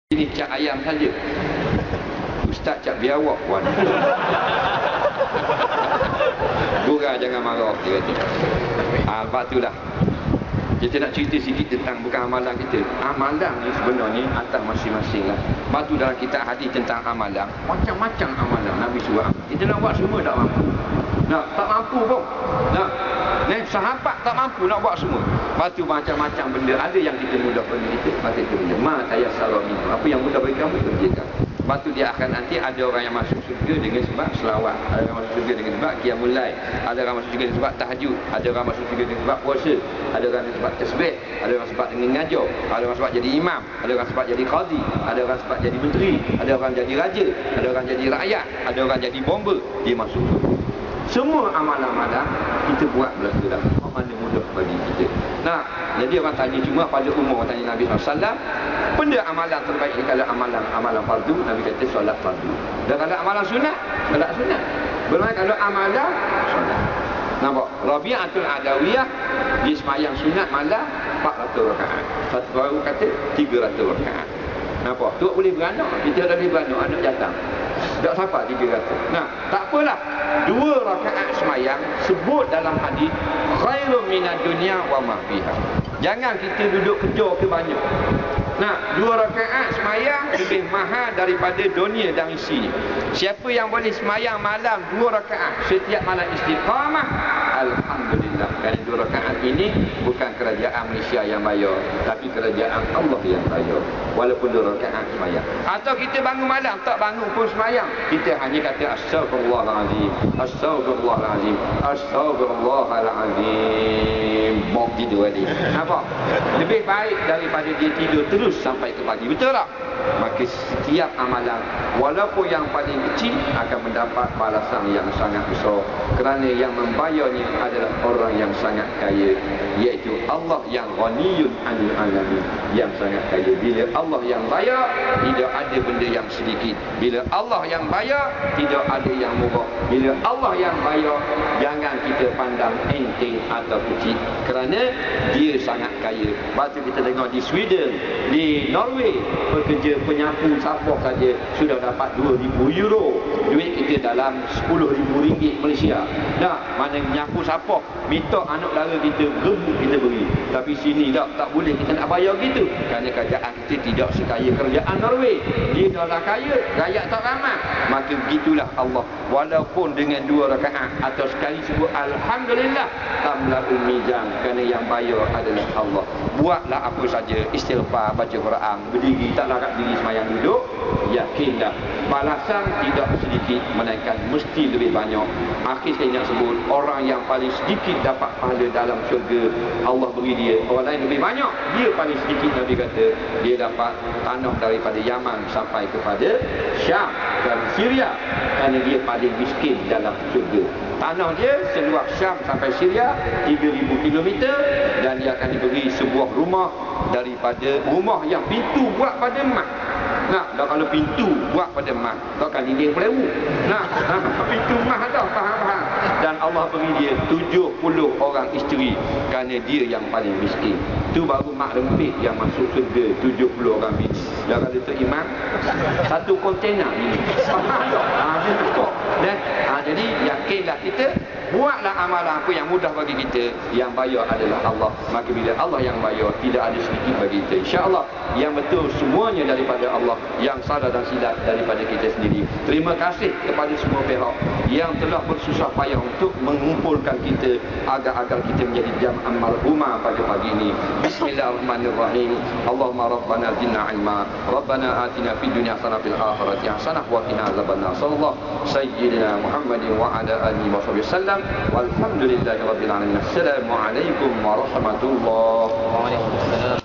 Ini cak ayam saja. Ustaz cak biawak puan. Gurau jangan marah, dia kata. Lepas tu lah kita nak cerita sikit tentang bukan amalan kita. Amalan ni sebenarnya atas masing-masing lah. Lepas tu dalam kitab hadis tentang amalan, macam-macam amalan Nabi suruh. Kita nak buat semua tak mampu. Tak mampu pun. Sahabat tak mampu nak buat semua. Lepas tu macam-macam benda. Ada yang kita mudah bagi kita, maka itu benda. Ma tayassara minhu. Apa yang mudah bagi kamu, kerjakan. Lepas tu dia akan nanti ada orang yang masuk surga dengan sebab selawat. Ada orang masuk surga dengan sebab qiyamul lail. Ada orang masuk surga dengan sebab tahajud. Ada orang masuk surga dengan sebab puasa. Ada orang dengan sebab tasbih. Ada orang sebab dengan ngajar. Ada orang sebab jadi imam. Ada orang sebab jadi qadi. Ada orang sebab jadi menteri. Ada orang jadi raja. Ada orang jadi rakyat. Ada orang jadi bomba. Dia masuk surga. Semua amalan-amalan kita buat berlaku dah. Mana mudah bagi kita. Jadi orang tanya cuma pada umur tanya Nabi SAW, benda amalan terbaik kalau amalan fardu, Nabi kata solat fardu. Dan kalau amalan sunat, solat sunat. Bermakna kalau amalan solat. Nampak? Rabi'atul Adawiyah dia semayang sunat malam 400 rakaat. Satu baru kata 300 rakaat. Nampak? Tu boleh beranak. Kita dah boleh beranak anak datang. Tak sampai 300. Tak apalah. 2 rakaat semayang sebut dalam hadis khairun minad dunya wa ma fiha. Jangan kita duduk kejar ke banyak. 2 rakaat semayang lebih mahal daripada dunia dan isinya. Siapa yang boleh semayang malam 2 rakaat setiap malam istiqamah, alhamdulillah. Kerana 2 rakaat ini bukan kerajaan Malaysia yang bayar, tapi kerajaan Allah yang bayar. Walaupun 2 rakaat semayang. Atau kita bangun malam tak bangun pun semayang, kita hanya kata astagfirullahalazim, astagfirullahalazim, astagfirullahalazim. Bok tidur tadi. Nampak? Lebih baik daripada dia tidur terus sampai ke pagi. Betul tak? Maka setiap amalan walaupun yang paling kecil akan mendapat balasan yang sangat besar, kerana yang membayarnya adalah orang yang sangat kaya, iaitu Allah yang ghaniyun 'anil 'alamin, yang sangat kaya. Bila Allah yang bayar, tidak ada benda yang sedikit. Bila Allah yang bayar, tidak ada yang murah. Bila Allah yang bayar, jangan kita pandang enteng atau kecil, kerana dia sangat kaya. Lepas kita tengok di Sweden, di Norway, pekerja penyapu sampah saja sudah dapat 2,000 euro. Duit kita dalam 10,000 ringgit Malaysia. Mana menyapu sampah, minta anak dara kita rebut kita beri. Tapi sini tak boleh, kita nak bayar gitu. Kerana kerajaan kita tidak sekaya kerajaan Norway. Dia dah kaya, rakyat tak ramai. Maka begitulah Allah. Walaupun dengan 2 rakaat atau sekali sebut alhamdulillah, tamla'ul mizan, kerana yang bayar adalah Allah. Buatlah apa saja, istighfar, baca Quran, berdiri, tak larat diri semayang duduk, yakinlah balasan tidak sedikit, melainkan mesti lebih banyak. Akhir saya nak sebut, orang yang paling sedikit dapat pahala dalam syurga, Allah beri dia. Orang lain lebih banyak, dia paling sedikit. Nabi kata dia dapat tanah daripada Yaman sampai kepada Syam dan Syria, kerana dia paling miskin dalam syurga. Tanah dia seluas Syam sampai Syria 3,000 km, dan dia akan diberi sebuah rumah daripada rumah yang pintu buat pada emas. Dan kalau pintu buat pada emas, takkan dinding pelewu. Pintu emas ada, faham-faham. Dan Allah beri dia 70 orang isteri, kerana dia yang paling miskin. Itu baru mak lempit yang masuk surga, 70 orang bini. Dan kalau tu imam, 1 kontainer bini. Faham tak? Jadi yakinlah kita, buatlah amalan apa yang mudah bagi kita, yang bayar adalah Allah. Maka bila Allah yang bayar, tidak ada sedikit bagi kita. InsyaAllah yang betul semuanya daripada Allah, yang salah dan silap daripada kita sendiri. Terima kasih kepada semua pihak yang telah bersusah payah untuk mengumpulkan kita agar kita menjadi jam'an marhumah pada pagi ini. Bismillahirrahmanirrahim. Allahumma rabbana zidna ilma, rabbana atina fid dunya hasanah fil akhirati hasanah wa qina azabannar. Sallallahu sayyidina Muhammadin wa ala alihi wa sahbihi wasallam. Walhamdulillahi rabbil alamin. Assalamualaikum warahmatullahi wabarakatuh.